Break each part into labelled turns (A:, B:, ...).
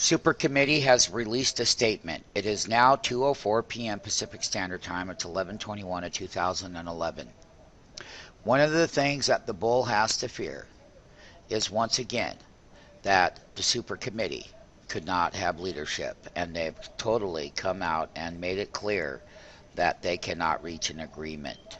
A: Super Committee has released a statement. It is now 2:04 p.m. Pacific Standard Time. It's 11/21 of 2011. One of the things that the bull has to fear is once again that the Super Committee could not have leadership, and they've totally come out and made it clear that they cannot reach an agreement.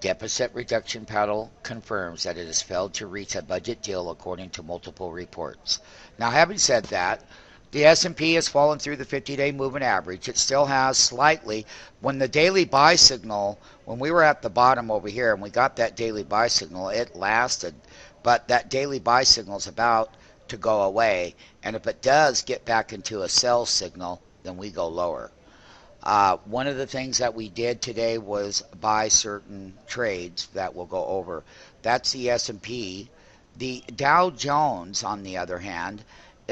A: Deficit Reduction Panel confirms that it has failed to reach a budget deal according to multiple reports. Now, having said that, the S&P has fallen through the 50-day moving average. It still has slightly. When the daily buy signal, when we were at the bottom over here and we got that daily buy signal, it lasted. But that daily buy signal is about to go away. And if it does get back into a sell signal, then we go lower. One of the things that we did today was buy certain trades that we'll go over. That's the S&P. The Dow Jones, on the other hand,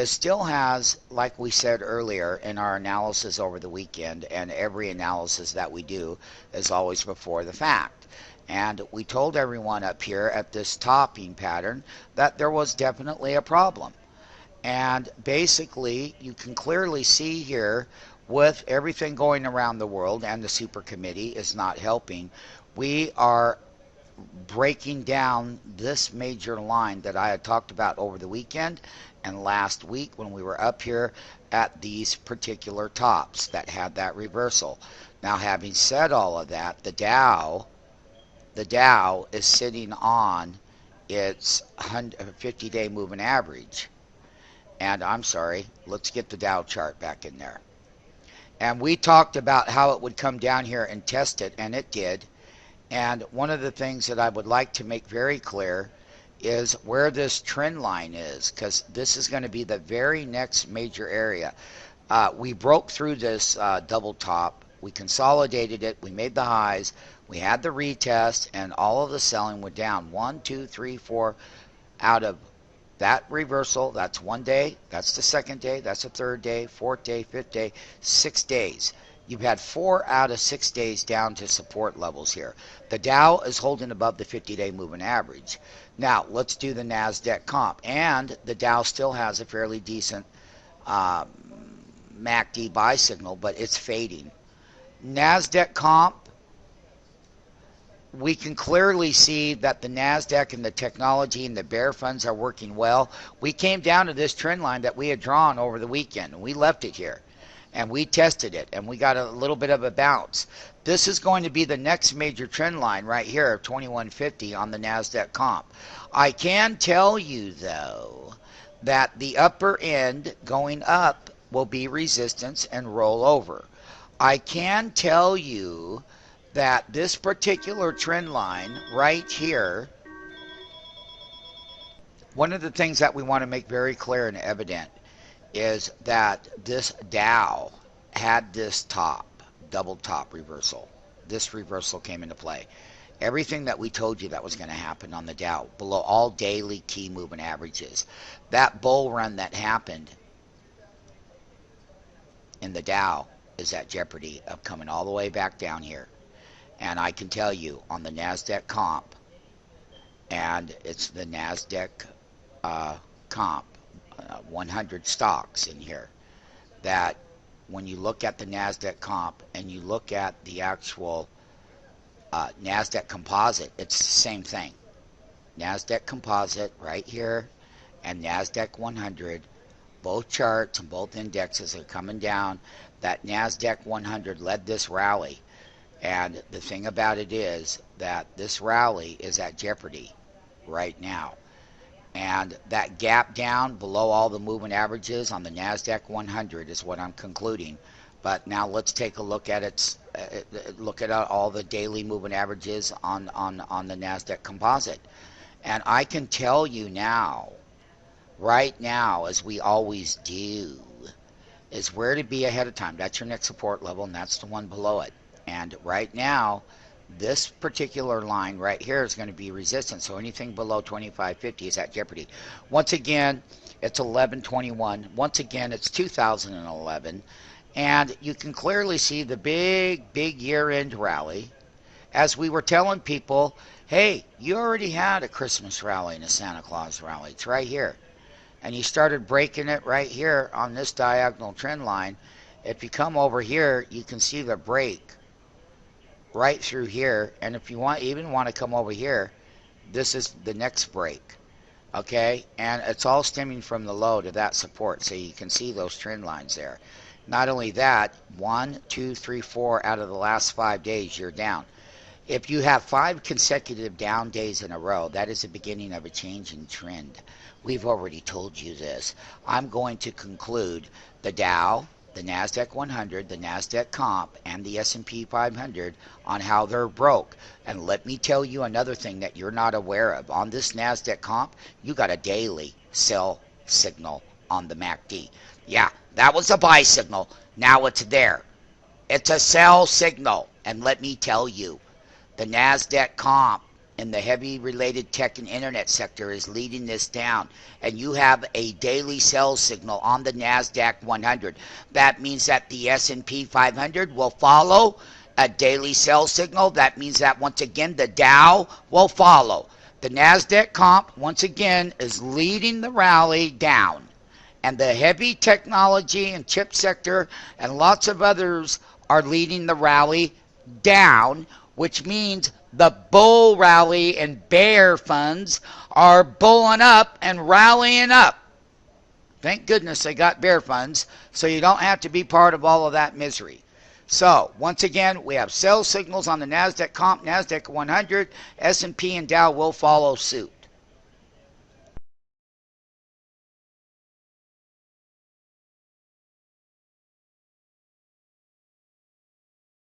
A: still has, like we said earlier in our analysis over the weekend, and every analysis that we do is always before the fact. And we told everyone up here at this topping pattern that there was definitely a problem. And basically, you can clearly see here, with everything going around the world, and the Super Committee is not helping, we are breaking down this major line that I had talked about over the weekend and last week when we were up here at these particular tops that had that reversal. Now, having said all of that, the Dow is sitting on its 50-day moving average. And I'm sorry, let's get the Dow chart back in there. And we talked about how it would come down here and test it, and it did. And one of the things that I would like to make very clear is where this trend line is, because this is going to be the very next major area. We broke through this double top. We consolidated it. We made the highs. We had the retest, and all of the selling went down. 1, 2, 3, 4 out of that reversal. That's one day, that's the second day, that's the third day, fourth day, fifth day, 6 days. You've had 4 out of 6 days down to support levels here. The Dow is holding above the 50-day moving average. Now, let's do the Nasdaq Comp. And the Dow still has a fairly decent MACD buy signal, but it's fading. Nasdaq Comp, we can clearly see that the Nasdaq and the technology and the bear funds are working well. We came down to this trend line that we had drawn over the weekend, and we left it here, and we tested it, and we got a little bit of a bounce. This is going to be the next major trend line right here of 2150 on the Nasdaq Comp. I can tell you, though, that the upper end going up will be resistance and roll over. I can tell you that this particular trend line right here, one of the things that we want to make very clear and evident is that this Dow had this top, double top reversal. This reversal came into play. Everything that we told you that was going to happen on the Dow, below all daily key moving averages. That bull run that happened in the Dow is at jeopardy of coming all the way back down here. And I can tell you on the Nasdaq Comp, and it's the Nasdaq Comp, 100 stocks in here, that when you look at the Nasdaq Comp and you look at the actual Nasdaq Composite, it's the same thing. Nasdaq Composite right here and Nasdaq 100, both charts and both indexes are coming down. That Nasdaq 100 led this rally. And the thing about it is that this rally is at jeopardy right now. And that gap down below all the moving averages on the Nasdaq 100 is what I'm concluding. But now let's take a look at all the daily moving averages on the Nasdaq Composite. And I can tell you now, right now, as we always do, is where to be ahead of time. That's your next support level, and that's the one below it. And right now, this particular line right here is going to be resistance. So anything below 2550 is at jeopardy. Once again, it's 1121. Once again, it's 2011. And you can clearly see the big year-end rally. As we were telling people, hey, you already had a Christmas rally and a Santa Claus rally. It's right here. and you started breaking it right here on this diagonal trend line, if you come over here, you can see the break right through here. And if you even want to come over here, this is the next break. Okay, and it's all stemming from the low to that support, so you can see those trend lines there. Not only that, 1, 2, 3, 4 out of the last 5 days you're down. If you have 5 consecutive down days in a row, that is the beginning of a changing trend. We've already told you this. I'm going to conclude the Dow, the Nasdaq 100, the Nasdaq Comp, and the S&P 500 on how they're broke. And let me tell you another thing that you're not aware of. On this Nasdaq Comp, you got a daily sell signal on the MACD. Yeah, that was a buy signal. Now it's there. It's a sell signal. And let me tell you, the Nasdaq Comp in the heavy related tech and internet sector is leading this down, and you have a daily sell signal on the Nasdaq 100. That means that the S&P 500 will follow a daily sell signal. That means that once again the Dow will follow. The Nasdaq Comp once again is leading the rally down, and the heavy technology and chip sector and lots of others are leading the rally down, which means the bull rally and bear funds are bulling up and rallying up. Thank goodness they got bear funds, so you don't have to be part of all of that misery. So, once again, we have sell signals on the Nasdaq Comp, Nasdaq 100, S&P and Dow will follow suit.